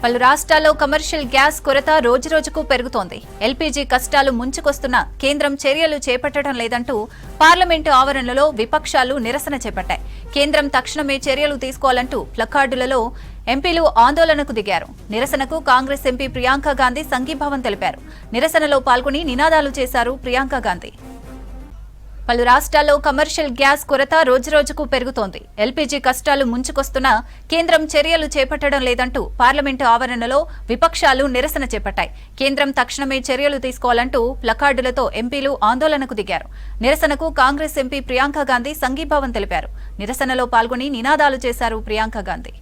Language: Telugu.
పలు రాష్ట్రాల్లో కమర్షియల్ గ్యాస్ కొరత రోజురోజుకు పెరుగుతోంది. ఎల్పీజీ కష్టాలు ముంచుకొస్తున్న కేంద్రం చర్యలు చేపట్టడం లేదంటూ పార్లమెంటు ఆవరణలో విపక్షాలు నిరసన చేపట్టాయి. కేంద్రం తక్షణమే చర్యలు తీసుకోవాలంటూ ప్లకార్డులలో ఎంపీలు ఆందోళనకు దిగారు. నిరసనకు కాంగ్రెస్ ఎంపీ ప్రియాంక గాంధీ సంఘీభావం తెలిపారు. నిరసనలో పాల్గొని నినాదాలు చేశారు ప్రియాంక గాంధీ. పలు రాష్ట్రాల్లో కమర్షియల్ గ్యాస్ కొరత రోజురోజుకు పెరుగుతోంది. ఎల్పీజీ కష్టాలు ముంచుకొస్తున్న కేంద్రం చర్యలు చేపట్టడం లేదంటూ పార్లమెంటు ఆవరణలో విపక్షాలు నిరసన చేపట్టాయి. కేంద్రం తక్షణమే చర్యలు తీసుకోవాలంటూ ప్లకార్డులతో ఎంపీలు ఆందోళనకు దిగారు. నిరసనకు కాంగ్రెస్ ఎంపీ ప్రియాంక గాంధీ సంఘీభావం తెలిపారు. నిరసనలో పాల్గొని నినాదాలు చేశారు ప్రియాంక గాంధీ.